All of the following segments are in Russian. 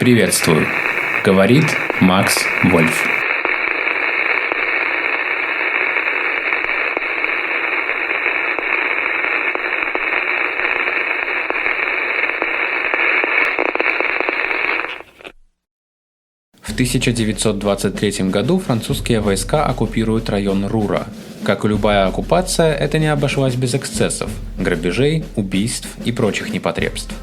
Приветствую. Говорит Макс Вольф. В 1923 году французские войска оккупируют район Рура. Как и любая оккупация, это не обошлось без эксцессов, грабежей, убийств и прочих непотребств.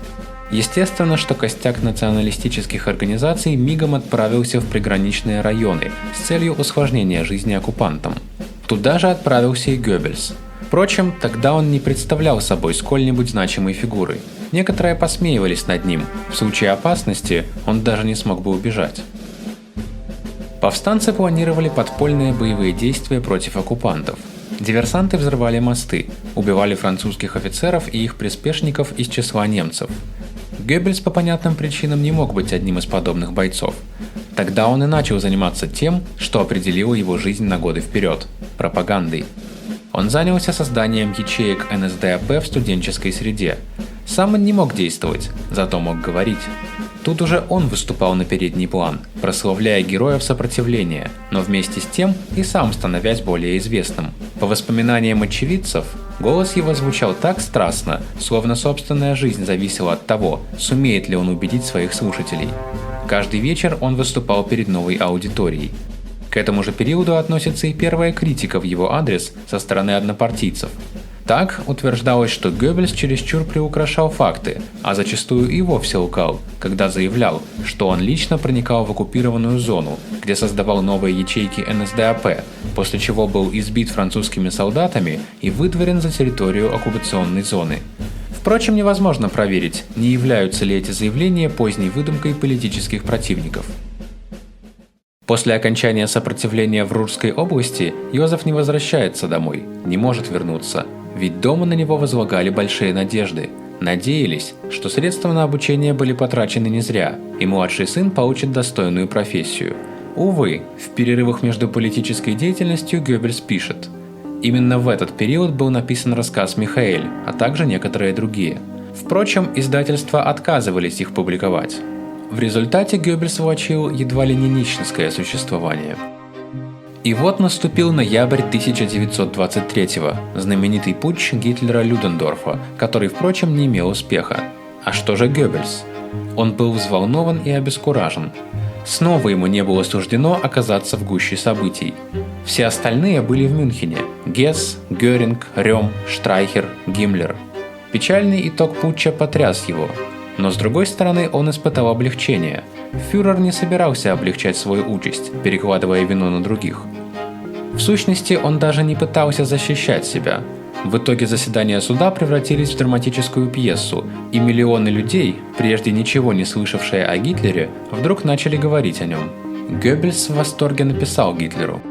Естественно, что костяк националистических организаций мигом отправился в приграничные районы с целью усложнения жизни оккупантам. Туда же отправился и Геббельс. Впрочем, тогда он не представлял собой сколь-нибудь значимой фигуры. Некоторые посмеивались над ним, в случае опасности он даже не смог бы убежать. Повстанцы планировали подпольные боевые действия против оккупантов. Диверсанты взрывали мосты, убивали французских офицеров и их приспешников из числа немцев. Геббельс по понятным причинам не мог быть одним из подобных бойцов. Тогда он и начал заниматься тем, что определило его жизнь на годы вперед – пропагандой. Он занялся созданием ячеек НСДАП в студенческой среде. Сам он не мог действовать, зато мог говорить. Тут уже он выступал на передний план, прославляя героев сопротивления, но вместе с тем и сам становясь более известным. По воспоминаниям очевидцев, голос его звучал так страстно, словно собственная жизнь зависела от того, сумеет ли он убедить своих слушателей. Каждый вечер он выступал перед новой аудиторией. К этому же периоду относится и первая критика в его адрес со стороны однопартийцев. Так утверждалось, что Геббельс чересчур приукрашал факты, а зачастую и вовсе лгал, когда заявлял, что он лично проникал в оккупированную зону, где создавал новые ячейки НСДАП, после чего был избит французскими солдатами и выдворен за территорию оккупационной зоны. Впрочем, невозможно проверить, не являются ли эти заявления поздней выдумкой политических противников. После окончания сопротивления в Рурской области Йозеф не возвращается домой, не может вернуться. Ведь дома на него возлагали большие надежды. Надеялись, что средства на обучение были потрачены не зря, и младший сын получит достойную профессию. Увы, в перерывах между политической деятельностью Геббельс пишет. Именно в этот период был написан рассказ «Михаэль», а также некоторые другие. Впрочем, издательства отказывались их публиковать. В результате Геббельс влачил едва ли не нищенское существование. И вот наступил ноябрь 1923-го, знаменитый путч Гитлера-Людендорфа, который, впрочем, не имел успеха. А что же Геббельс? Он был взволнован и обескуражен. Снова ему не было суждено оказаться в гуще событий. Все остальные были в Мюнхене – Гесс, Геринг, Рём, Штрайхер, Гиммлер. Печальный итог путча потряс его. Но с другой стороны, он испытал облегчение. Фюрер не собирался облегчать свою участь, перекладывая вину на других. В сущности, он даже не пытался защищать себя. В итоге заседания суда превратились в драматическую пьесу, и миллионы людей, прежде ничего не слышавшие о Гитлере, вдруг начали говорить о нем. Геббельс в восторге написал Гитлеру: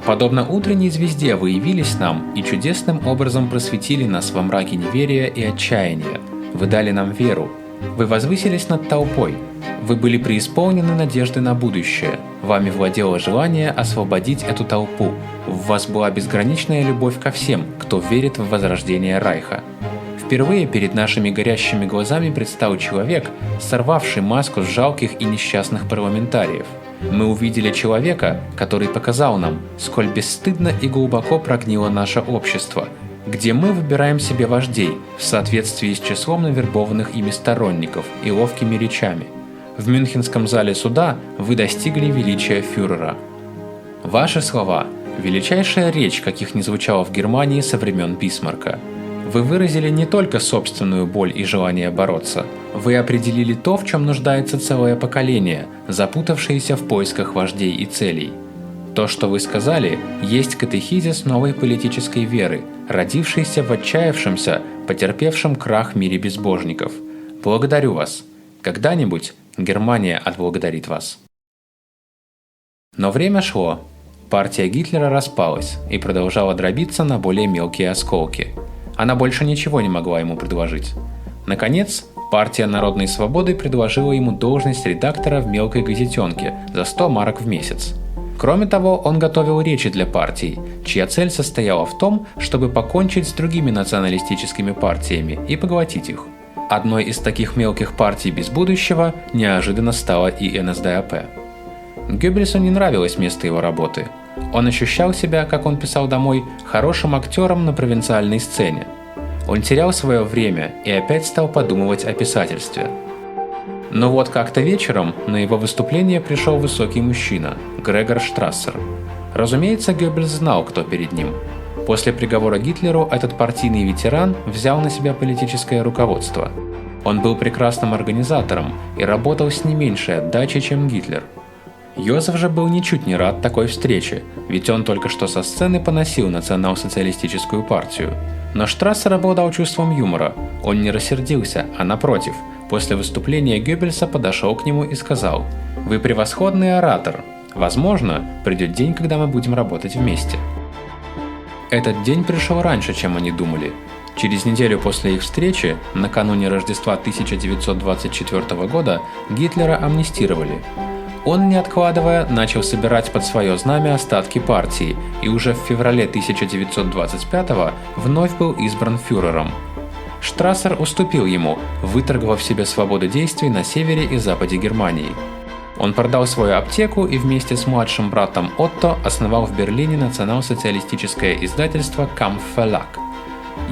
«Подобно утренней звезде вы явились нам и чудесным образом просветили нас во мраке неверия и отчаяния. Вы дали нам веру. Вы возвысились над толпой. Вы были преисполнены надежды на будущее. Вами владело желание освободить эту толпу. В вас была безграничная любовь ко всем, кто верит в возрождение Райха. Впервые перед нашими горящими глазами предстал человек, сорвавший маску с жалких и несчастных парламентариев. Мы увидели человека, который показал нам, сколь бесстыдно и глубоко прогнило наше общество, где мы выбираем себе вождей в соответствии с числом навербованных ими сторонников и ловкими речами. В Мюнхенском зале суда вы достигли величия фюрера. Ваши слова – величайшая речь, каких не звучало в Германии со времен Бисмарка. Вы выразили не только собственную боль и желание бороться, вы определили то, в чем нуждается целое поколение, запутавшееся в поисках вождей и целей. То, что вы сказали, есть катехизис новой политической веры, родившейся в отчаявшемся, потерпевшем крах мире безбожников. Благодарю вас. Когда-нибудь Германия отблагодарит вас». Но время шло. Партия Гитлера распалась и продолжала дробиться на более мелкие осколки. Она больше ничего не могла ему предложить. Наконец, партия Народной Свободы предложила ему должность редактора в мелкой газетенке за 100 марок в месяц. Кроме того, он готовил речи для партий, чья цель состояла в том, чтобы покончить с другими националистическими партиями и поглотить их. Одной из таких мелких партий без будущего неожиданно стала и НСДАП. Геббельсу не нравилось место его работы. Он ощущал себя, как он писал домой, хорошим актером на провинциальной сцене. Он терял свое время и опять стал подумывать о писательстве. Но вот как-то вечером на его выступление пришел высокий мужчина, Грегор Штрассер. Разумеется, Геббельс знал, кто перед ним. После приговора Гитлеру этот партийный ветеран взял на себя политическое руководство. Он был прекрасным организатором и работал с не меньшей отдачей, чем Гитлер. Йозеф же был ничуть не рад такой встрече, ведь он только что со сцены поносил национал-социалистическую партию. Но Штрассер обладал чувством юмора. Он не рассердился, а напротив, после выступления Геббельса подошел к нему и сказал: «Вы превосходный оратор. Возможно, придет день, когда мы будем работать вместе». Этот день пришел раньше, чем они думали. Через неделю после их встречи, накануне Рождества 1924 года, Гитлера амнистировали. Он, не откладывая, начал собирать под свое знамя остатки партии и уже в феврале 1925 вновь был избран фюрером. Штрассер уступил ему, выторговав себе свободу действий на севере и западе Германии. Он продал свою аптеку и вместе с младшим братом Отто основал в Берлине национал-социалистическое издательство Kampf Verlag.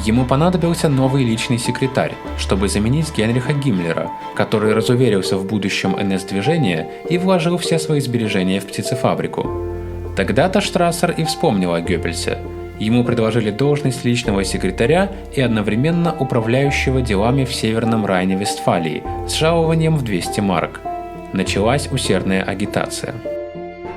Ему понадобился новый личный секретарь, чтобы заменить Генриха Гиммлера, который разуверился в будущем НС-движения и вложил все свои сбережения в птицефабрику. Тогда-то Штрассер и вспомнил о Геббельсе. Ему предложили должность личного секретаря и одновременно управляющего делами в Северном Райне-Вестфалии с жалованием в 200 марок. Началась усердная агитация.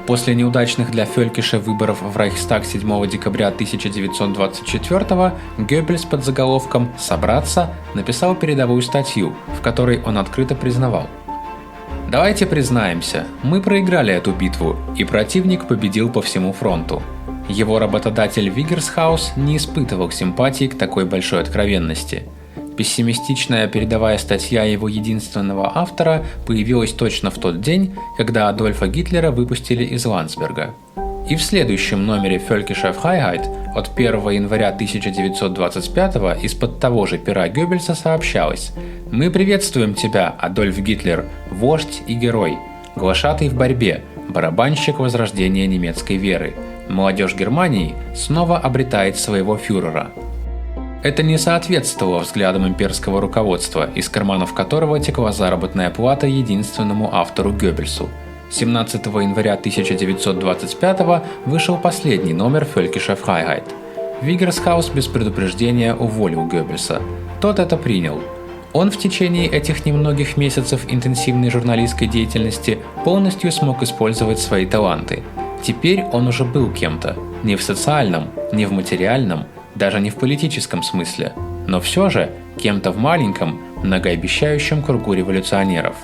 После неудачных для Фелькиша выборов в Рейхстаг 7 декабря 1924 Геббельс под заголовком «Собраться» написал передовую статью, в которой он открыто признавал: «Давайте признаемся, мы проиграли эту битву, и противник победил по всему фронту». Его работодатель Виггерсхаус не испытывал симпатии к такой большой откровенности. Пессимистичная передовая статья его единственного автора появилась точно в тот день, когда Адольфа Гитлера выпустили из Ландсберга. И в следующем номере Völkische Freiheit от 1 января 1925 из-под того же пера Геббельса сообщалось: «Мы приветствуем тебя, Адольф Гитлер, вождь и герой, глашатый в борьбе, барабанщик возрождения немецкой веры. Молодежь Германии снова обретает своего фюрера». Это не соответствовало взглядам имперского руководства, из карманов которого текла заработная плата единственному автору Геббельсу. 17 января 1925 вышел последний номер Völkische Freiheit. Виггерсхаус без предупреждения уволил Геббельса. Тот это принял. Он в течение этих немногих месяцев интенсивной журналистской деятельности полностью смог использовать свои таланты. Теперь он уже был кем-то. Не в социальном, не в материальном, даже не в политическом смысле, но все же кем-то в маленьком, многообещающем кругу революционеров.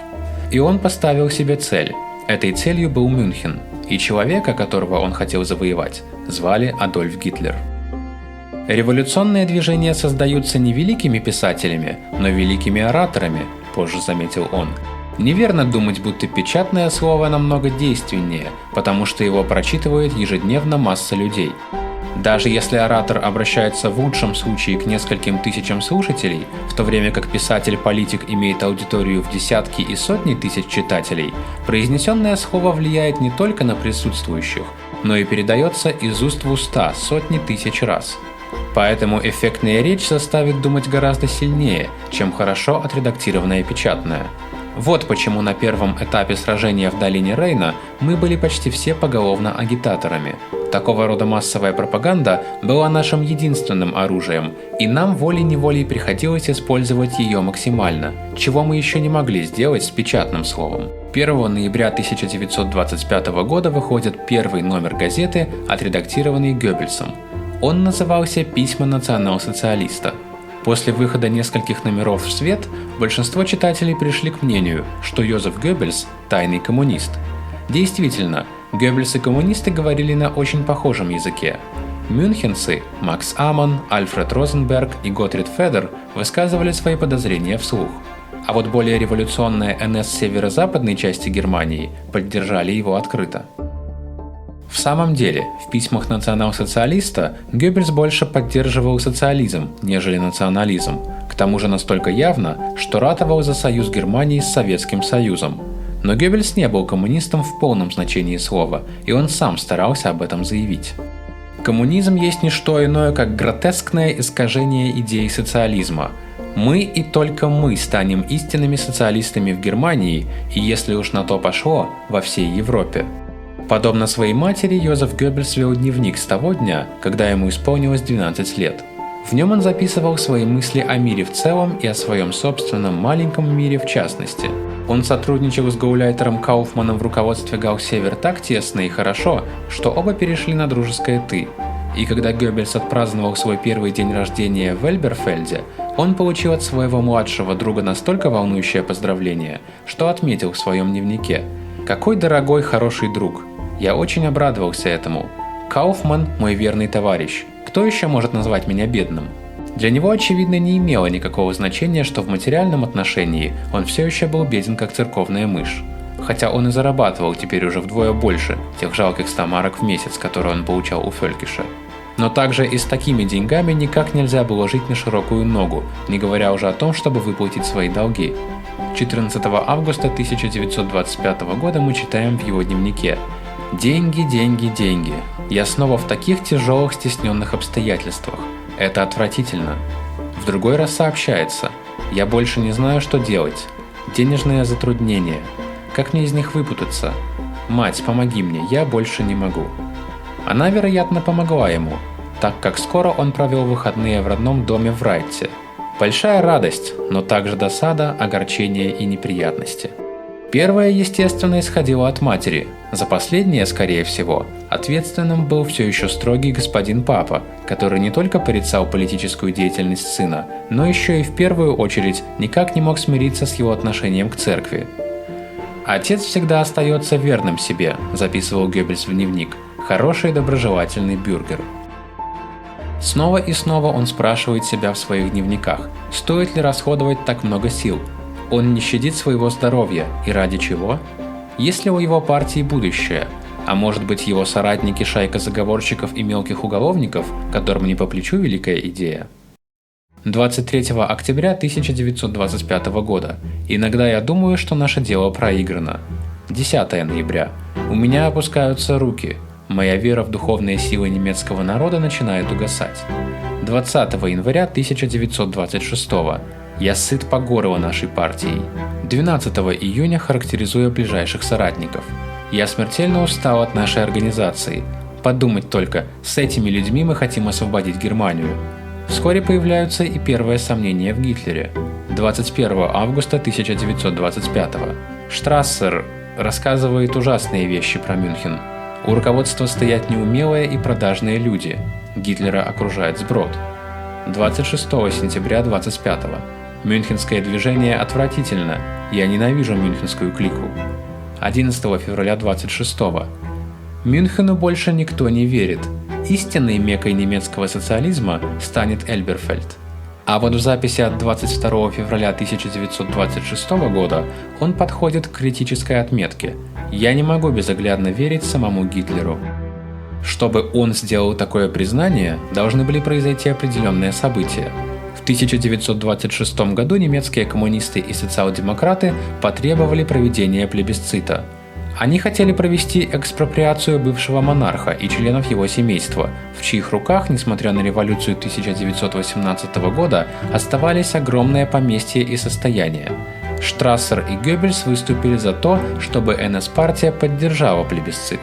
И он поставил себе цель. Этой целью был Мюнхен, и человека, которого он хотел завоевать, звали Адольф Гитлер. Революционные движения создаются не великими писателями, но великими ораторами, позже заметил он. Неверно думать, будто печатное слово намного действеннее, потому что его прочитывает ежедневно масса людей. Даже если оратор обращается в лучшем случае к нескольким тысячам слушателей, в то время как писатель-политик имеет аудиторию в десятки и сотни тысяч читателей, произнесенное слово влияет не только на присутствующих, но и передается из уст в уста сотни тысяч раз. Поэтому эффектная речь заставит думать гораздо сильнее, чем хорошо отредактированная печатная. Вот почему на первом этапе сражения в долине Рейна мы были почти все поголовно агитаторами. Такого рода массовая пропаганда была нашим единственным оружием, и нам волей-неволей приходилось использовать ее максимально, чего мы еще не могли сделать с печатным словом. 1 ноября 1925 года выходит первый номер газеты, отредактированный Геббельсом. Он назывался «Письма национал-социалиста». После выхода нескольких номеров в свет, большинство читателей пришли к мнению, что Йозеф Геббельс – тайный коммунист. Действительно, Геббельс и коммунисты говорили на очень похожем языке. Мюнхенцы Макс Аман, Альфред Розенберг и Готрид Федер высказывали свои подозрения вслух. А вот более революционная НС северо-западной части Германии поддержали его открыто. В самом деле, в письмах национал-социалиста Геббельс больше поддерживал социализм, нежели национализм. К тому же настолько явно, что ратовал за союз Германии с Советским Союзом. Но Геббельс не был коммунистом в полном значении слова, и он сам старался об этом заявить. Коммунизм есть не что иное, как гротескное искажение идеи социализма. Мы и только мы станем истинными социалистами в Германии, и если уж на то пошло, во всей Европе. Подобно своей матери, Йозеф Геббельс вел дневник с того дня, когда ему исполнилось 12 лет. В нем он записывал свои мысли о мире в целом и о своем собственном маленьком мире в частности. Он сотрудничал с гауляйтером Кауфманом в руководстве Гаусевер так тесно и хорошо, что оба перешли на дружеское «ты». И когда Геббельс отпраздновал свой первый день рождения в Эльберфельде, он получил от своего младшего друга настолько волнующее поздравление, что отметил в своем дневнике: «Какой дорогой, хороший друг! Я очень обрадовался этому. Кауфман – мой верный товарищ. Кто еще может назвать меня бедным?» Для него, очевидно, не имело никакого значения, что в материальном отношении он все еще был беден, как церковная мышь. Хотя он и зарабатывал теперь уже вдвое больше тех жалких 100 марок в месяц, которые он получал у Фелькиша. Но также и с такими деньгами никак нельзя было жить на широкую ногу, не говоря уже о том, чтобы выплатить свои долги. 14 августа 1925 года мы читаем в его дневнике: «Деньги, деньги, деньги. Я снова в таких тяжелых стесненных обстоятельствах. Это отвратительно». В другой раз сообщается: «Я больше не знаю, что делать. Денежные затруднения. Как мне из них выпутаться? Мать, помоги мне, я больше не могу». Она, вероятно, помогла ему, так как скоро он провел выходные в родном доме в Райтте. Большая радость, но также досада, огорчение и неприятности. Первое, естественно, исходило от матери. За последнее, скорее всего, ответственным был все еще строгий господин Папа, который не только порицал политическую деятельность сына, но еще и в первую очередь никак не мог смириться с его отношением к церкви. «Отец всегда остается верным себе», – записывал Геббельс в дневник, – «хороший доброжелательный бюргер». Снова и снова он спрашивает себя в своих дневниках, стоит ли расходовать так много сил. Он не щадит своего здоровья, и ради чего? Есть ли у его партии будущее? А может быть, его соратники – шайка заговорщиков и мелких уголовников, которым не по плечу великая идея? 23 октября 1925 года. Иногда я думаю, что наше дело проиграно. 10 ноября. У меня опускаются руки. Моя вера в духовные силы немецкого народа начинает угасать. 20 января 1926. Я сыт по горло нашей партией. 12 июня характеризуя ближайших соратников. Я смертельно устал от нашей организации. Подумать только, с этими людьми мы хотим освободить Германию. Вскоре появляются и первые сомнения в Гитлере. 21 августа 1925. Штрассер рассказывает ужасные вещи про Мюнхен. У руководства стоят неумелые и продажные люди. Гитлера окружает сброд. 26 сентября 25. Мюнхенское движение отвратительно. Я ненавижу мюнхенскую клику. 11 февраля 26. Мюнхену больше никто не верит. Истинной меккой немецкого социализма станет Эльберфельд. А вот в записи от 22 февраля 1926 года он подходит к критической отметке: «Я не могу безоглядно верить самому Гитлеру». Чтобы он сделал такое признание, должны были произойти определенные события. В 1926 году немецкие коммунисты и социал-демократы потребовали проведения плебисцита. Они хотели провести экспроприацию бывшего монарха и членов его семейства, в чьих руках, несмотря на революцию 1918 года, оставались огромные поместья и состояния. Штрассер и Геббельс выступили за то, чтобы НС-партия поддержала плебисцит.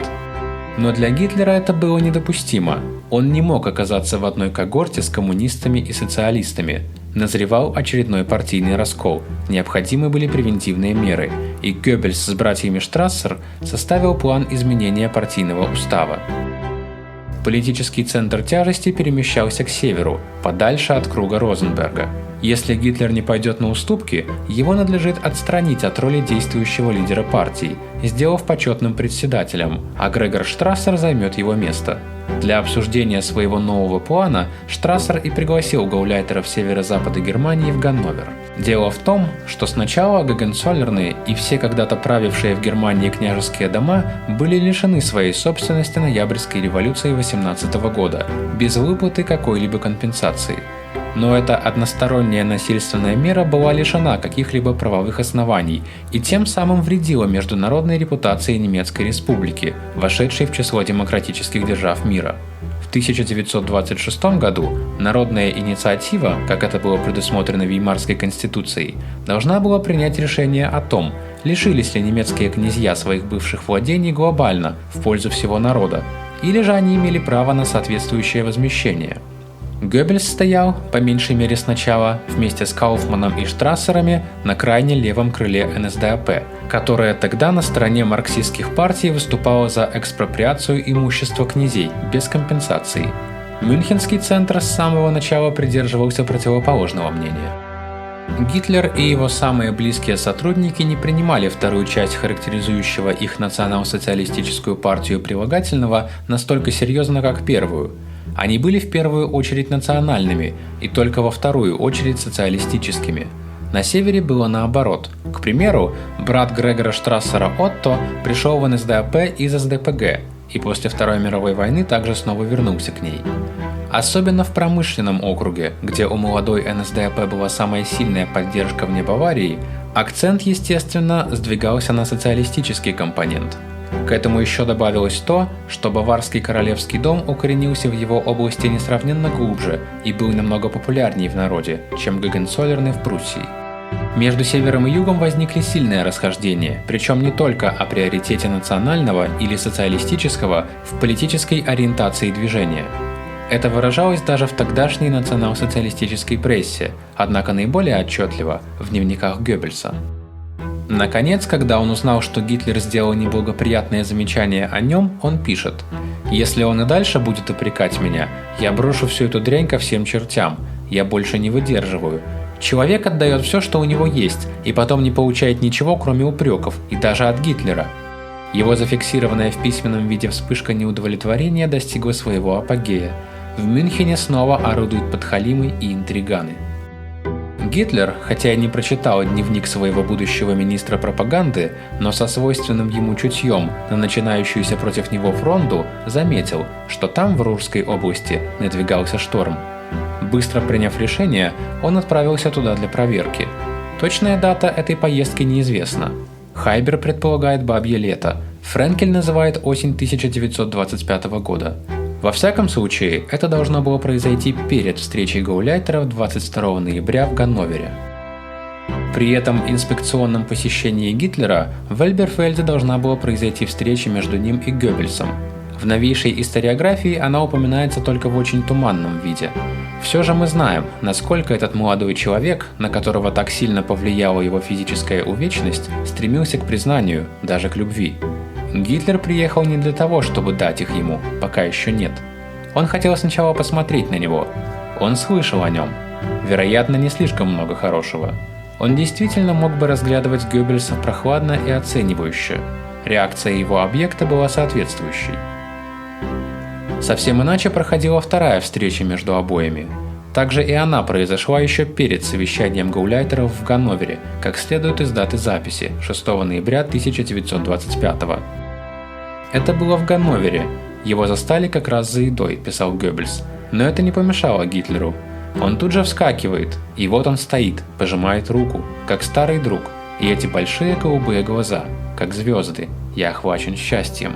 Но для Гитлера это было недопустимо. Он не мог оказаться в одной когорте с коммунистами и социалистами. Назревал очередной партийный раскол, необходимы были превентивные меры, и Геббельс с братьями Штрассер составил план изменения партийного устава. Политический центр тяжести перемещался к северу, подальше от круга Розенберга. Если Гитлер не пойдет на уступки, его надлежит отстранить от роли действующего лидера партии, сделав почетным председателем, а Грегор Штрассер займет его место. Для обсуждения своего нового плана Штрассер и пригласил гауляйтеров северо-запада Германии в Ганновер. Дело в том, что сначала Гогенцоллерны и все когда-то правившие в Германии княжеские дома были лишены своей собственности ноябрьской революции 18 года, без выплаты какой-либо компенсации. Но эта односторонняя насильственная мера была лишена каких-либо правовых оснований и тем самым вредила международной репутации Немецкой Республики, вошедшей в число демократических держав мира. В 1926 году народная инициатива, как это было предусмотрено Веймарской конституцией, должна была принять решение о том, лишились ли немецкие князья своих бывших владений глобально в пользу всего народа, или же они имели право на соответствующее возмещение. Геббельс стоял, по меньшей мере сначала, вместе с Кауфманом и Штрассерами на крайне левом крыле НСДАП, которая тогда на стороне марксистских партий выступала за экспроприацию имущества князей без компенсации. Мюнхенский центр с самого начала придерживался противоположного мнения. Гитлер и его самые близкие сотрудники не принимали вторую часть характеризующего их национал-социалистическую партию прилагательного настолько серьезно, как первую. Они были в первую очередь национальными и только во вторую очередь социалистическими. На севере было наоборот. К примеру, брат Грегора Штрассера Отто пришел в НСДАП из СДПГ и после Второй мировой войны также снова вернулся к ней. Особенно в промышленном округе, где у молодой НСДАП была самая сильная поддержка вне Баварии, акцент, естественно, сдвигался на социалистический компонент. К этому еще добавилось то, что Баварский королевский дом укоренился в его области несравненно глубже и был намного популярнее в народе, чем Гогенцоллерны в Пруссии. Между севером и югом возникли сильные расхождения, причем не только о приоритете национального или социалистического в политической ориентации движения. Это выражалось даже в тогдашней национал-социалистической прессе, однако наиболее отчетливо в дневниках Геббельса. Наконец, когда он узнал, что Гитлер сделал неблагоприятное замечание о нем, он пишет: «Если он и дальше будет упрекать меня, я брошу всю эту дрянь ко всем чертям, я больше не выдерживаю. Человек отдает все, что у него есть, и потом не получает ничего, кроме упреков, и даже от Гитлера». Его зафиксированная в письменном виде вспышка неудовлетворения достигла своего апогея. В Мюнхене снова орудуют подхалимы и интриганы. Гитлер, хотя и не прочитал дневник своего будущего министра пропаганды, но со свойственным ему чутьем на начинающуюся против него фронту, заметил, что там, в Рурской области, надвигался шторм. Быстро приняв решение, он отправился туда для проверки. Точная дата этой поездки неизвестна. Хайбер предполагает бабье лето, Френкель называет осень 1925 года. Во всяком случае, это должно было произойти перед встречей гауляйтеров 22 ноября в Ганновере. При этом инспекционном посещении Гитлера в Эльберфельде должна была произойти встреча между ним и Геббельсом. В новейшей историографии она упоминается только в очень туманном виде. Все же мы знаем, насколько этот молодой человек, на которого так сильно повлияла его физическая увечность, стремился к признанию, даже к любви. Гитлер приехал не для того, чтобы дать их ему, пока еще нет. Он хотел сначала посмотреть на него. Он слышал о нем. Вероятно, не слишком много хорошего. Он действительно мог бы разглядывать Геббельса прохладно и оценивающе. Реакция его объекта была соответствующей. Совсем иначе проходила вторая встреча между обоими. Также и она произошла еще перед совещанием гауляйтеров в Ганновере, как следует из даты записи 6 ноября 1925 года. Это было в Ганновере. Его застали как раз за едой, писал Геббельс. Но это не помешало Гитлеру. Он тут же вскакивает, и вот он стоит, пожимает руку, как старый друг, и эти большие голубые глаза, как звезды, я охвачен счастьем.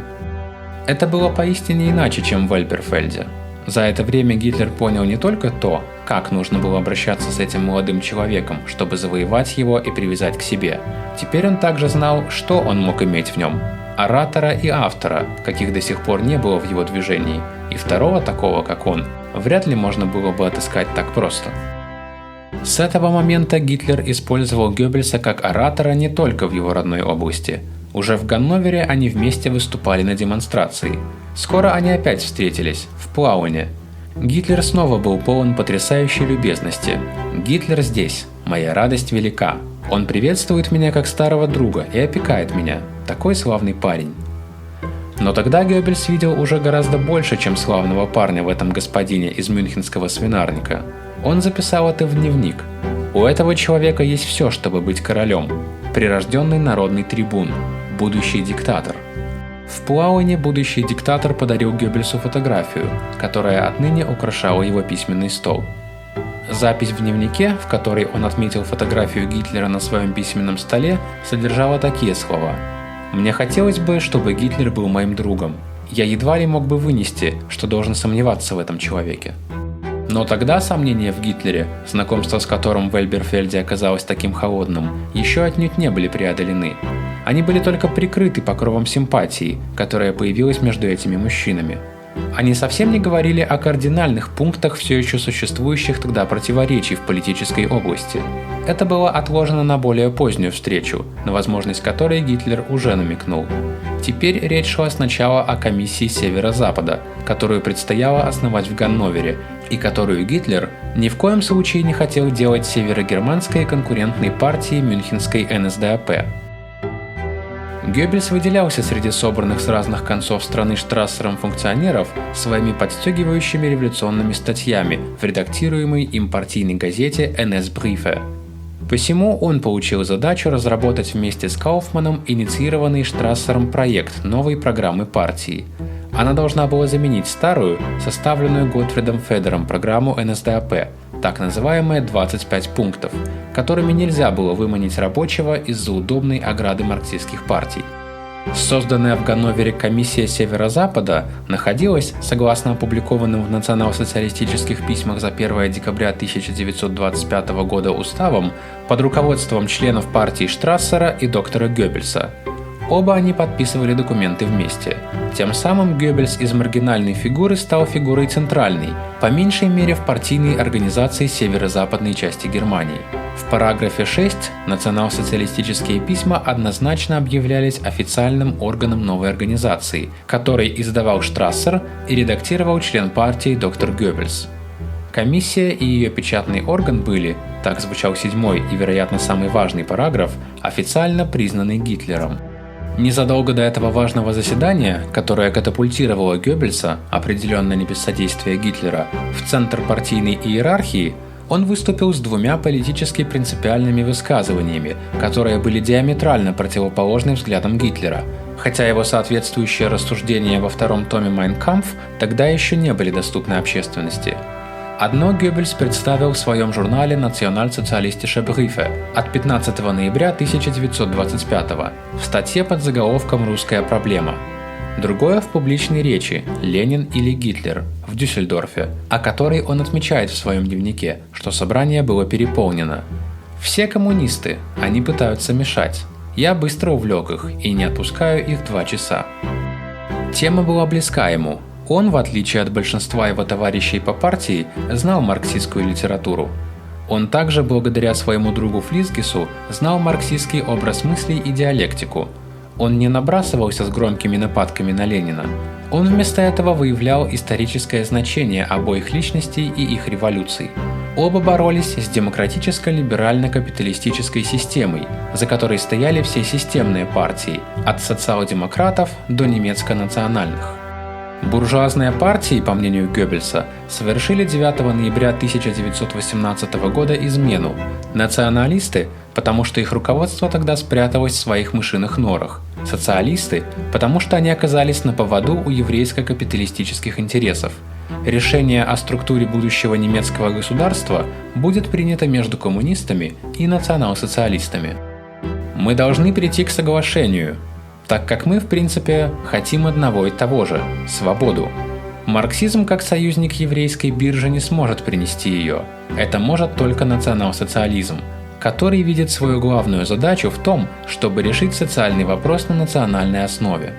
Это было поистине иначе, чем в Эльберфельде. За это время Гитлер понял не только то, как нужно было обращаться с этим молодым человеком, чтобы завоевать его и привязать к себе. Теперь он также знал, что он мог иметь в нем. Оратора и автора, каких до сих пор не было в его движении, и второго такого, как он, вряд ли можно было бы отыскать так просто. С этого момента Гитлер использовал Геббельса как оратора не только в его родной области. Уже в Ганновере они вместе выступали на демонстрации. Скоро они опять встретились, в Плауэне. Гитлер снова был полон потрясающей любезности. «Гитлер здесь, моя радость велика. Он приветствует меня как старого друга и опекает меня. Такой славный парень». Но тогда Геббельс видел уже гораздо больше, чем славного парня в этом господине из мюнхенского свинарника. Он записал это в дневник. У этого человека есть все, чтобы быть королем. Прирожденный народный трибун, будущий диктатор. В Плауэне будущий диктатор подарил Геббельсу фотографию, которая отныне украшала его письменный стол. Запись в дневнике, в которой он отметил фотографию Гитлера на своем письменном столе, содержала такие слова: «Мне хотелось бы, чтобы Гитлер был моим другом. Я едва ли мог бы вынести, что должен сомневаться в этом человеке». Но тогда сомнения в Гитлере, знакомство с которым в Эльберфельде оказалось таким холодным, еще отнюдь не были преодолены. Они были только прикрыты покровом симпатии, которая появилась между этими мужчинами. Они совсем не говорили о кардинальных пунктах все еще существующих тогда противоречий в политической области. Это было отложено на более позднюю встречу, на возможность которой Гитлер уже намекнул. Теперь речь шла сначала о комиссии Северо-Запада, которую предстояло основать в Ганновере, и которую Гитлер ни в коем случае не хотел делать северогерманской конкурентной партией мюнхенской НСДАП. Геббельс выделялся среди собранных с разных концов страны штрассером функционеров своими подстегивающими революционными статьями в редактируемой им партийной газете «NS-Briefe». Посему он получил задачу разработать вместе с Кауфманом инициированный штрассером проект новой программы партии. Она должна была заменить старую, составленную Готфридом Федером программу НСДАП, так называемые 25 пунктов, которыми нельзя было выманить рабочего из-за удобной ограды марксистских партий. Созданная в Ганновере комиссия Северо-Запада находилась, согласно опубликованным в национал-социалистических письмах за 1 декабря 1925 года уставом, под руководством членов партии Штрассера и доктора Геббельса. Оба они подписывали документы вместе. Тем самым Геббельс из маргинальной фигуры стал фигурой центральной, по меньшей мере в партийной организации северо-западной части Германии. В параграфе 6 национал-социалистические письма однозначно объявлялись официальным органом новой организации, который издавал Штрассер и редактировал член партии доктор Геббельс. Комиссия и ее печатный орган были, так звучал 7-й и, вероятно, самый важный параграф, официально признаны Гитлером. Незадолго до этого важного заседания, которое катапультировало Геббельса, определенно не без содействия Гитлера, в центр партийной иерархии, он выступил с двумя политически принципиальными высказываниями, которые были диаметрально противоположны взглядам Гитлера, хотя его соответствующие рассуждения во втором томе «Mein Kampf» тогда еще не были доступны общественности. Одно Геббельс представил в своем журнале «Национальсоциалистische Briefe» от 15 ноября 1925 в статье под заголовком «Русская проблема». Другое в публичной речи «Ленин или Гитлер» в Дюссельдорфе, о которой он отмечает в своем дневнике, что собрание было переполнено. «Все коммунисты, они пытаются мешать. Я быстро увлек их и не отпускаю их 2 часа». Тема была близка ему. Он, в отличие от большинства его товарищей по партии, знал марксистскую литературу. Он также, благодаря своему другу Флисгесу, знал марксистский образ мыслей и диалектику. Он не набрасывался с громкими нападками на Ленина. Он вместо этого выявлял историческое значение обоих личностей и их революций. Оба боролись с демократическо-либерально-капиталистической системой, за которой стояли все системные партии, от социал-демократов до немецко-национальных. Буржуазные партии, по мнению Геббельса, совершили 9 ноября 1918 года измену. Националисты, потому что их руководство тогда спряталось в своих мышиных норах. Социалисты, потому что они оказались на поводу у еврейско-капиталистических интересов. Решение о структуре будущего немецкого государства будет принято между коммунистами и национал-социалистами. Мы должны прийти к соглашению, так как мы, в принципе, хотим одного и того же – свободу. Марксизм как союзник еврейской биржи не сможет принести ее. Это может только национал-социализм, который видит свою главную задачу в том, чтобы решить социальный вопрос на национальной основе.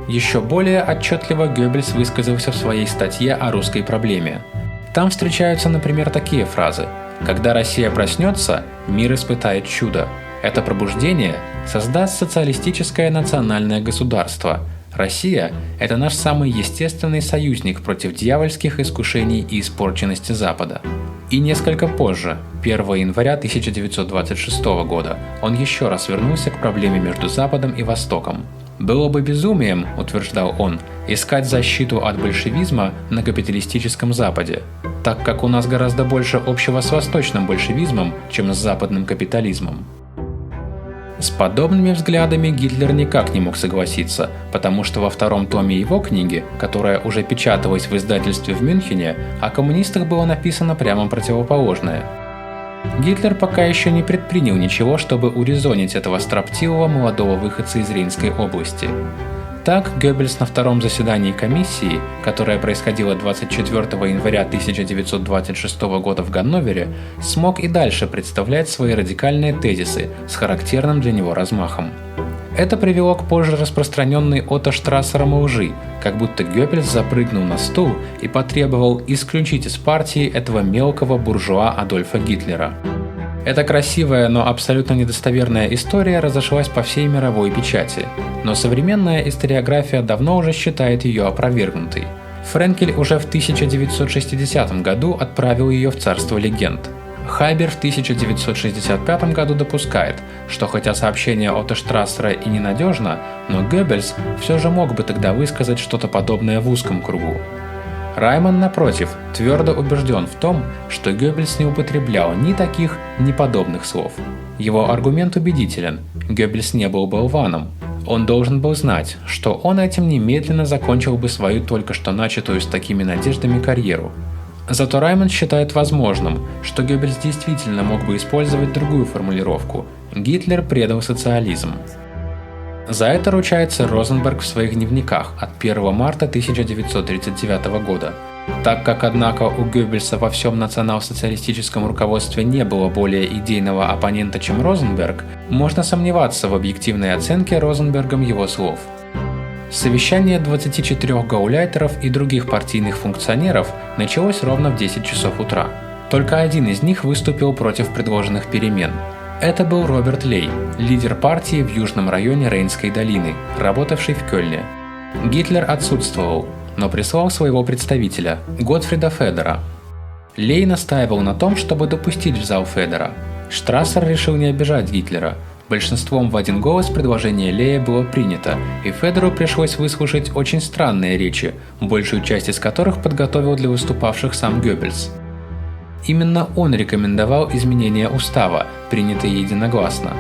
Еще более отчетливо Геббельс высказался в своей статье о русской проблеме. Там встречаются, например, такие фразы: «Когда Россия проснется, мир испытает чудо. Это пробуждение создаст социалистическое национальное государство. Россия – это наш самый естественный союзник против дьявольских искушений и испорченности Запада». И несколько позже, 1 января 1926 года, он еще раз вернулся к проблеме между Западом и Востоком. «Было бы безумием, — утверждал он, — искать защиту от большевизма на капиталистическом Западе, так как у нас гораздо больше общего с восточным большевизмом, чем с западным капитализмом». С подобными взглядами Гитлер никак не мог согласиться, потому что во втором томе его книги, которая уже печаталась в издательстве в Мюнхене, о коммунистах было написано прямо противоположное. Гитлер пока еще не предпринял ничего, чтобы урезонить этого строптивого молодого выходца из Рейнской области. Так, Геббельс на втором заседании комиссии, которое происходило 24 января 1926 года в Ганновере, смог и дальше представлять свои радикальные тезисы с характерным для него размахом. Это привело к позже распространенной Отто Штрассером лжи, как будто Геббельс запрыгнул на стул и потребовал исключить из партии этого мелкого буржуа Адольфа Гитлера. Эта красивая, но абсолютно недостоверная история разошлась по всей мировой печати, но современная историография давно уже считает ее опровергнутой. Френкель уже в 1960 году отправил ее в царство легенд. Хайбер в 1965 году допускает, что хотя сообщение Отто Штрассера и ненадежно, но Геббельс все же мог бы тогда высказать что-то подобное в узком кругу. Райман, напротив, твердо убежден в том, что Геббельс не употреблял ни таких, ни подобных слов. Его аргумент убедителен – Геббельс не был болваном. Он должен был знать, что он этим немедленно закончил бы свою только что начатую с такими надеждами карьеру. Зато Райман считает возможным, что Геббельс действительно мог бы использовать другую формулировку – Гитлер предал социализм. За это ручается Розенберг в своих дневниках от 1 марта 1939 года. Так как, однако, у Геббельса во всем национал-социалистическом руководстве не было более идейного оппонента, чем Розенберг, можно сомневаться в объективной оценке Розенбергом его слов. Совещание 24 гауляйтеров и других партийных функционеров началось ровно в 10 часов утра. Только один из них выступил против предложенных перемен. Это был Роберт Лей, лидер партии в южном районе Рейнской долины, работавший в Кёльне. Гитлер отсутствовал, но прислал своего представителя, Готфрида Федера. Лей настаивал на том, чтобы допустить в зал Федера. Штрассер решил не обижать Гитлера. Большинством в один голос предложение Лея было принято, и Федеру пришлось выслушать очень странные речи, большую часть из которых подготовил для выступавших сам Геббельс. Именно он рекомендовал изменения устава, принятые единогласно.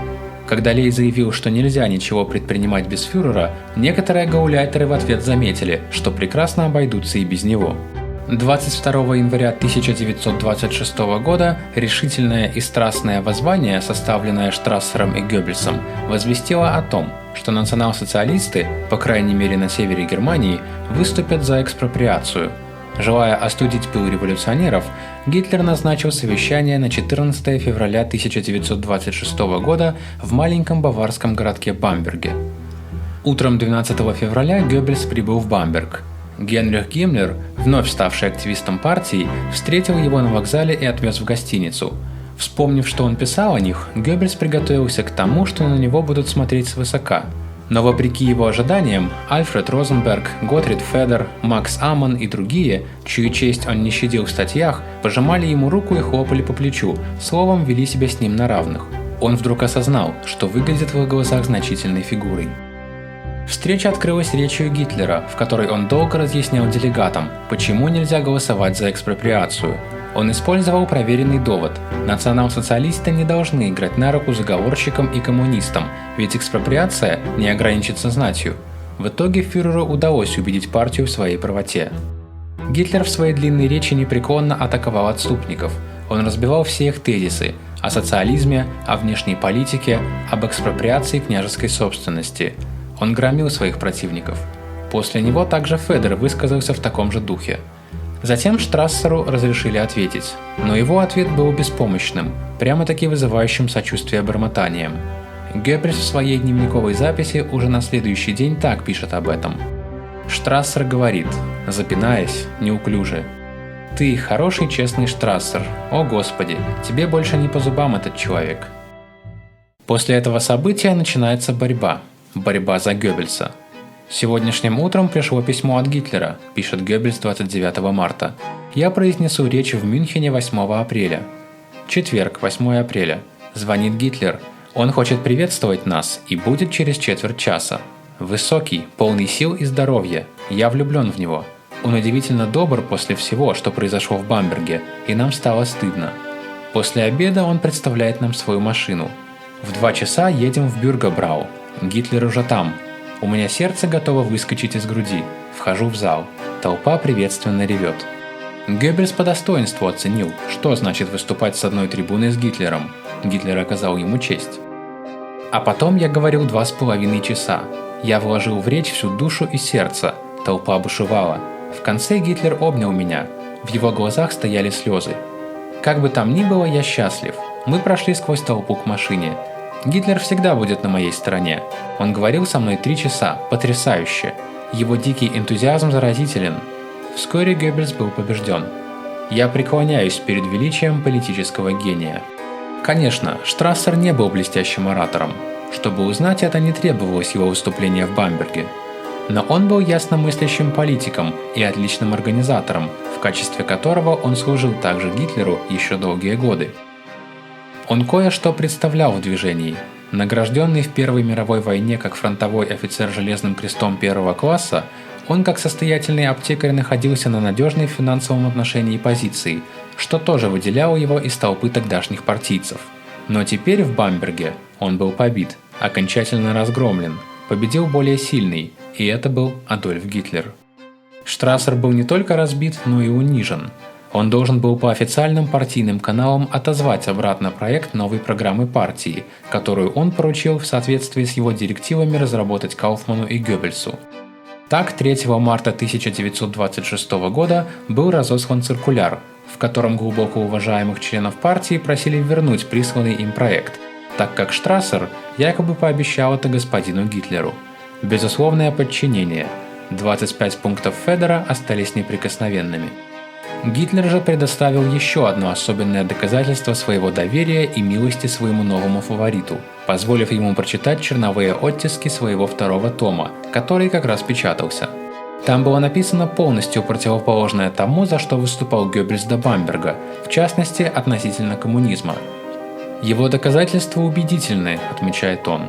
Когда Лей заявил, что нельзя ничего предпринимать без фюрера, некоторые гауляйтеры в ответ заметили, что прекрасно обойдутся и без него. 22 января 1926 года решительное и страстное воззвание, составленное Штрассером и Геббельсом, возвестило о том, что национал-социалисты, по крайней мере на севере Германии, выступят за экспроприацию. Желая остудить пыл революционеров, Гитлер назначил совещание на 14 февраля 1926 года в маленьком баварском городке Бамберге. Утром 12 февраля Геббельс прибыл в Бамберг. Генрих Гиммлер, вновь ставший активистом партии, встретил его на вокзале и отвез в гостиницу. Вспомнив, что он писал о них, Геббельс приготовился к тому, что на него будут смотреть свысока. Но вопреки его ожиданиям, Альфред Розенберг, Готфрид Федер, Макс Амман и другие, чью честь он не щадил в статьях, пожимали ему руку и хлопали по плечу, словом, вели себя с ним на равных. Он вдруг осознал, что выглядит в их глазах значительной фигурой. Встреча открылась речью Гитлера, в которой он долго разъяснял делегатам, почему нельзя голосовать за экспроприацию. Он использовал проверенный довод – национал-социалисты не должны играть на руку заговорщикам и коммунистам, ведь экспроприация не ограничится знатью. В итоге фюреру удалось убедить партию в своей правоте. Гитлер в своей длинной речи непреклонно атаковал отступников. Он разбивал все их тезисы – о социализме, о внешней политике, об экспроприации княжеской собственности. Он громил своих противников. После него также Федер высказался в таком же духе. Затем Штрассеру разрешили ответить, но его ответ был беспомощным, прямо-таки вызывающим сочувствие бормотанием. Геббельс в своей дневниковой записи уже на следующий день так пишет об этом. Штрассер говорит, запинаясь, неуклюже: «Ты хороший, честный Штрассер, о господи, тебе больше не по зубам этот человек». После этого события начинается борьба за Геббельса. «Сегодняшним утром пришло письмо от Гитлера», – пишет Геббельс 29 марта. «Я произнесу речь в Мюнхене 8 апреля». Четверг, 8 апреля. Звонит Гитлер. Он хочет приветствовать нас и будет через четверть часа. Высокий, полный сил и здоровья. Я влюблен в него. Он удивительно добр после всего, что произошло в Бамберге, и нам стало стыдно. После обеда он представляет нам свою машину. В 2 часа едем в Бюргебрау. Гитлер уже там. У меня сердце готово выскочить из груди. Вхожу в зал. Толпа приветственно ревет. Геббельс по достоинству оценил, что значит выступать с одной трибуны с Гитлером. Гитлер оказал ему честь. А потом я говорил 2,5 часа. Я вложил в речь всю душу и сердце. Толпа бушевала. В конце Гитлер обнял меня. В его глазах стояли слезы. Как бы там ни было, я счастлив. Мы прошли сквозь толпу к машине. Гитлер всегда будет на моей стороне. Он говорил со мной 3 часа. Потрясающе. Его дикий энтузиазм заразителен. Вскоре Геббельс был побежден. Я преклоняюсь перед величием политического гения. Конечно, Штрассер не был блестящим оратором. Чтобы узнать это, не требовалось его выступления в Бамберге. Но он был ясномыслящим политиком и отличным организатором, в качестве которого он служил также Гитлеру еще долгие годы. Он кое-что представлял в движении. Награжденный в Первой мировой войне как фронтовой офицер Железным крестом 1 класса, он как состоятельный аптекарь находился на надежной в финансовом отношении позиции, что тоже выделяло его из толпы тогдашних партийцев. Но теперь в Бамберге он был побит, окончательно разгромлен, победил более сильный, и это был Адольф Гитлер. Штрассер был не только разбит, но и унижен. Он должен был по официальным партийным каналам отозвать обратно проект новой программы партии, которую он поручил в соответствии с его директивами разработать Кауфману и Геббельсу. Так, 3 марта 1926 года был разослан циркуляр, в котором глубоко уважаемых членов партии просили вернуть присланный им проект, так как Штрассер якобы пообещал это господину Гитлеру. Безусловное подчинение. 25 пунктов Федера остались неприкосновенными. Гитлер же предоставил еще одно особенное доказательство своего доверия и милости своему новому фавориту, позволив ему прочитать черновые оттиски своего 2-го тома, который как раз печатался. Там было написано полностью противоположное тому, за что выступал Геббельс до Бамберга, в частности, относительно коммунизма. «Его доказательства убедительны», — отмечает он.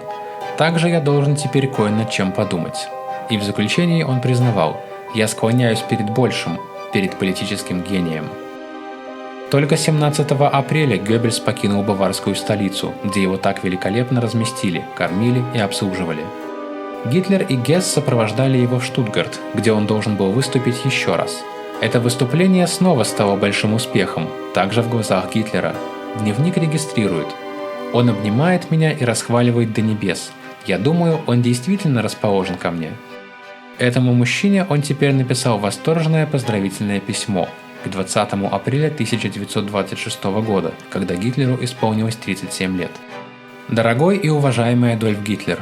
«Также я должен теперь кое над чем подумать». И в заключении он признавал: «Я склоняюсь перед большим, перед политическим гением». Только 17 апреля Геббельс покинул баварскую столицу, где его так великолепно разместили, кормили и обслуживали. Гитлер и Гесс сопровождали его в Штутгарт, где он должен был выступить еще раз. Это выступление снова стало большим успехом, также в глазах Гитлера. Дневник регистрирует: «Он обнимает меня и расхваливает до небес. Я думаю, он действительно расположен ко мне». Этому мужчине он теперь написал восторженное поздравительное письмо к 20 апреля 1926 года, когда Гитлеру исполнилось 37 лет. «Дорогой и уважаемый Адольф Гитлер,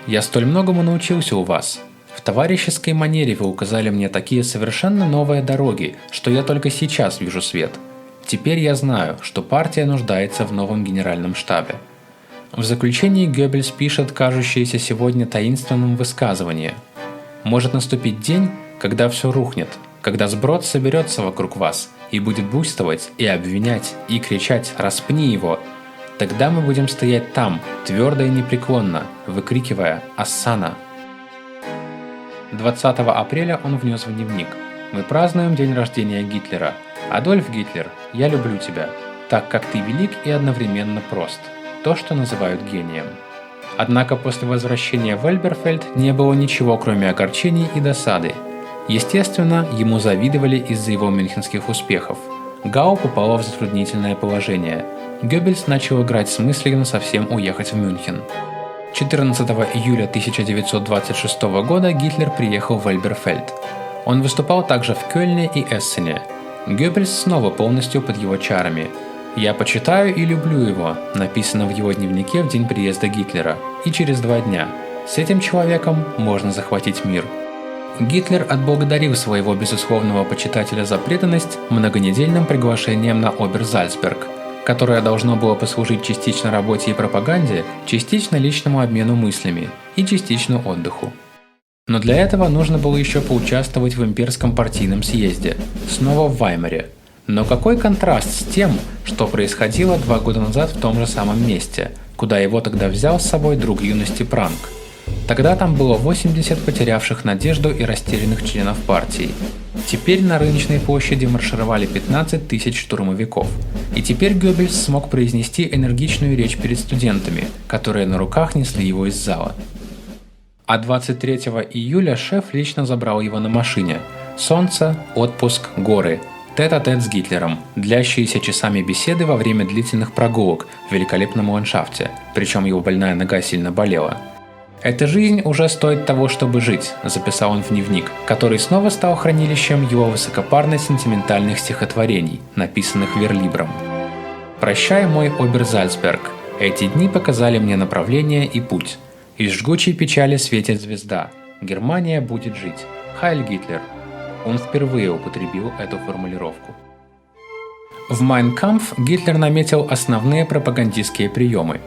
я столь многому научился у вас. В товарищеской манере вы указали мне такие совершенно новые дороги, что я только сейчас вижу свет. Теперь я знаю, что партия нуждается в новом генеральном штабе». В заключении Геббельс пишет кажущееся сегодня таинственным высказывание: «Может наступить день, когда все рухнет, когда сброд соберется вокруг вас и будет буйствовать, и обвинять, и кричать «распни его». Тогда мы будем стоять там, твердо и непреклонно, выкрикивая «Ассана». 20 апреля он внес в дневник: «Мы празднуем день рождения Гитлера. Адольф Гитлер, я люблю тебя, так как ты велик и одновременно прост. То, что называют гением». Однако после возвращения в Эльберфельд не было ничего, кроме огорчений и досады. Естественно, ему завидовали из-за его мюнхенских успехов. Гау попала в затруднительное положение. Геббельс начал играть с мыслью совсем уехать в Мюнхен. 14 июля 1926 года Гитлер приехал в Эльберфельд. Он выступал также в Кёльне и Эссене. Геббельс снова полностью под его чарами. «Я почитаю и люблю его», написано в его дневнике в день приезда Гитлера, и через 2 дня. С этим человеком можно захватить мир. Гитлер отблагодарил своего безусловного почитателя за преданность многонедельным приглашением на Оберзальцберг, которое должно было послужить частично работе и пропаганде, частично личному обмену мыслями и частично отдыху. Но для этого нужно было еще поучаствовать в имперском партийном съезде, снова в Ваймаре. Но какой контраст с тем, что происходило 2 года назад в том же самом месте, куда его тогда взял с собой друг юности Пранк. Тогда там было 80 потерявших надежду и растерянных членов партии. Теперь на рыночной площади маршировали 15 тысяч штурмовиков. И теперь Геббельс смог произнести энергичную речь перед студентами, которые на руках несли его из зала. А 23 июля шеф лично забрал его на машине. Солнце, отпуск, горы. Тет-а-тет с Гитлером, длящиеся часами беседы во время длительных прогулок в великолепном ландшафте, причем его больная нога сильно болела. «Эта жизнь уже стоит того, чтобы жить», – записал он в дневник, который снова стал хранилищем его высокопарно-сентиментальных стихотворений, написанных верлибром. «Прощай, мой Оберзальцберг, эти дни показали мне направление и путь. Из жгучей печали светит звезда. Германия будет жить. Хайль Гитлер». Он впервые употребил эту формулировку. В «Майн Кампф» Гитлер наметил основные пропагандистские приемы.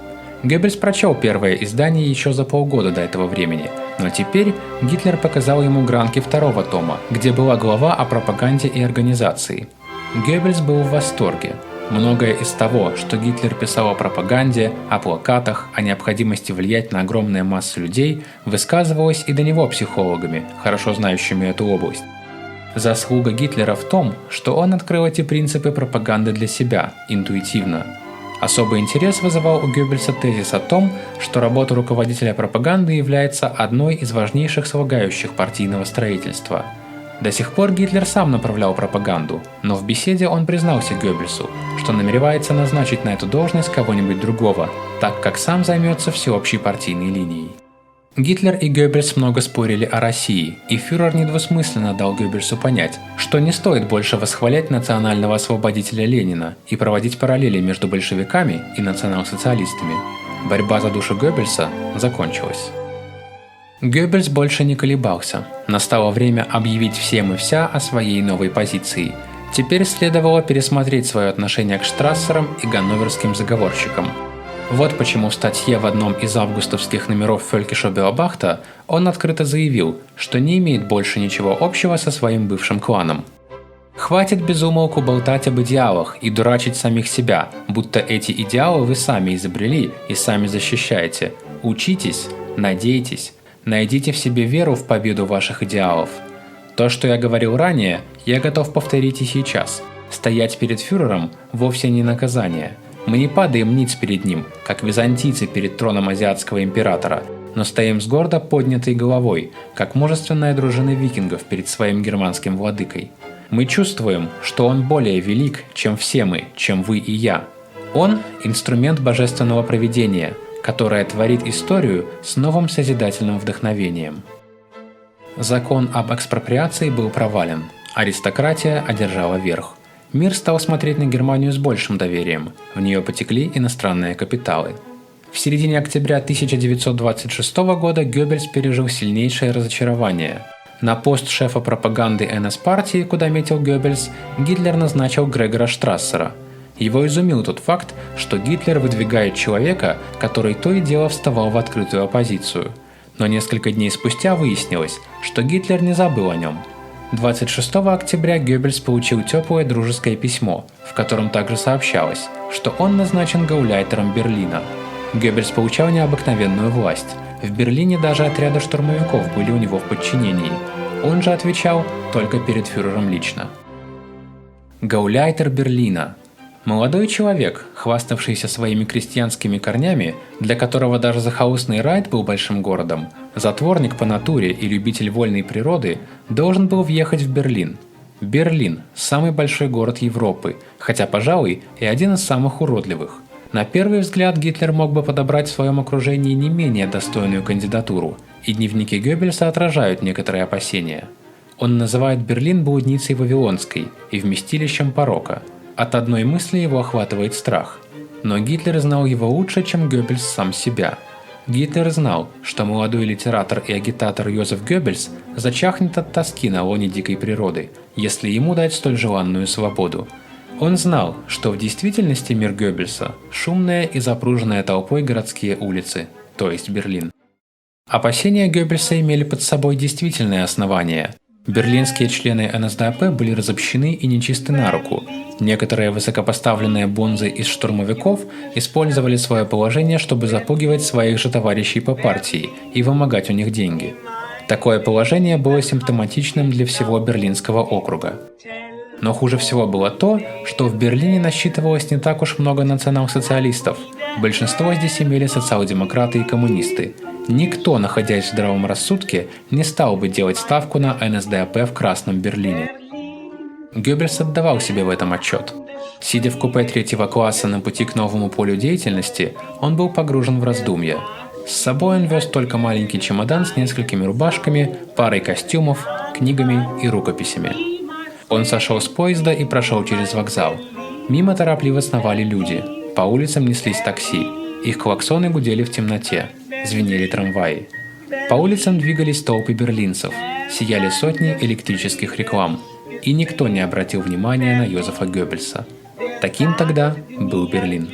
Геббельс прочел первое издание еще за полгода до этого времени, но теперь Гитлер показал ему гранки второго тома, где была глава о пропаганде и организации. Геббельс был в восторге. Многое из того, что Гитлер писал о пропаганде, о плакатах, о необходимости влиять на огромные массы людей, высказывалось и до него психологами, хорошо знающими эту область. Заслуга Гитлера в том, что он открыл эти принципы пропаганды для себя, интуитивно. Особый интерес вызывал у Геббельса тезис о том, что работа руководителя пропаганды является одной из важнейших солагающих партийного строительства. До сих пор Гитлер сам направлял пропаганду, но в беседе он признался Геббельсу, что намеревается назначить на эту должность кого-нибудь другого, так как сам займется всеобщей партийной линией. Гитлер и Геббельс много спорили о России, и фюрер недвусмысленно дал Геббельсу понять, что не стоит больше восхвалять национального освободителя Ленина и проводить параллели между большевиками и национал-социалистами. Борьба за душу Геббельса закончилась. Геббельс больше не колебался. Настало время объявить всем и вся о своей новой позиции. Теперь следовало пересмотреть свое отношение к штрассерам и ганноверским заговорщикам. Вот почему в статье в одном из августовских номеров Völkischer Beobachter он открыто заявил, что не имеет больше ничего общего со своим бывшим кланом. «Хватит безумолку болтать об идеалах и дурачить самих себя, будто эти идеалы вы сами изобрели и сами защищаете. Учитесь, надейтесь, найдите в себе веру в победу ваших идеалов. То, что я говорил ранее, я готов повторить и сейчас. Стоять перед фюрером вовсе не наказание. Мы не падаем ниц перед ним, как византийцы перед троном азиатского императора, но стоим с гордо поднятой головой, как мужественная дружина викингов перед своим германским владыкой. Мы чувствуем, что он более велик, чем все мы, чем вы и я. Он – инструмент божественного провидения, которое творит историю с новым созидательным вдохновением». Закон об экспроприации был провален, аристократия одержала верх. Мир стал смотреть на Германию с большим доверием, в нее потекли иностранные капиталы. В середине октября 1926 года Геббельс пережил сильнейшее разочарование. На пост шефа пропаганды НС-партии, куда метил Геббельс, Гитлер назначил Грегора Штрассера. Его изумил тот факт, что Гитлер выдвигает человека, который то и дело вставал в открытую оппозицию. Но несколько дней спустя выяснилось, что Гитлер не забыл о нем. 26 октября Геббельс получил теплое дружеское письмо, в котором также сообщалось, что он назначен гауляйтером Берлина. Геббельс получал необыкновенную власть. В Берлине даже отряды штурмовиков были у него в подчинении. Он же отвечал только перед фюрером лично. Гауляйтер Берлина. Молодой человек, хваставшийся своими крестьянскими корнями, для которого даже захолустный Райт был большим городом, затворник по натуре и любитель вольной природы, должен был въехать в Берлин. Берлин – самый большой город Европы, хотя, пожалуй, и один из самых уродливых. На первый взгляд Гитлер мог бы подобрать в своем окружении не менее достойную кандидатуру, и дневники Геббельса отражают некоторые опасения. Он называет Берлин блудницей вавилонской и вместилищем порока. От одной мысли его охватывает страх. Но Гитлер знал его лучше, чем Геббельс сам себя. Гитлер знал, что молодой литератор и агитатор Йозеф Геббельс зачахнет от тоски на лоне дикой природы, если ему дать столь желанную свободу. Он знал, что в действительности мир Геббельса – шумные и запруженные толпой городские улицы, то есть Берлин. Опасения Геббельса имели под собой действительные основания. Берлинские члены НСДАП были разобщены и нечисты на руку. Некоторые высокопоставленные бонзы из штурмовиков использовали свое положение, чтобы запугивать своих же товарищей по партии и вымогать у них деньги. Такое положение было симптоматичным для всего Берлинского округа. Но хуже всего было то, что в Берлине насчитывалось не так уж много национал-социалистов. Большинство здесь имели социал-демократы и коммунисты. Никто, находясь в здравом рассудке, не стал бы делать ставку на НСДАП в Красном Берлине. Геббельс отдавал себе в этом отчет. Сидя в купе третьего класса на пути к новому полю деятельности, он был погружен в раздумья. С собой он вез только маленький чемодан с несколькими рубашками, парой костюмов, книгами и рукописями. Он сошел с поезда и прошел через вокзал. Мимо торопливо сновали люди. По улицам неслись такси. Их клаксоны гудели в темноте. Звенели трамваи. По улицам двигались толпы берлинцев. Сияли сотни электрических реклам. И никто не обратил внимания на Йозефа Геббельса. Таким тогда был Берлин.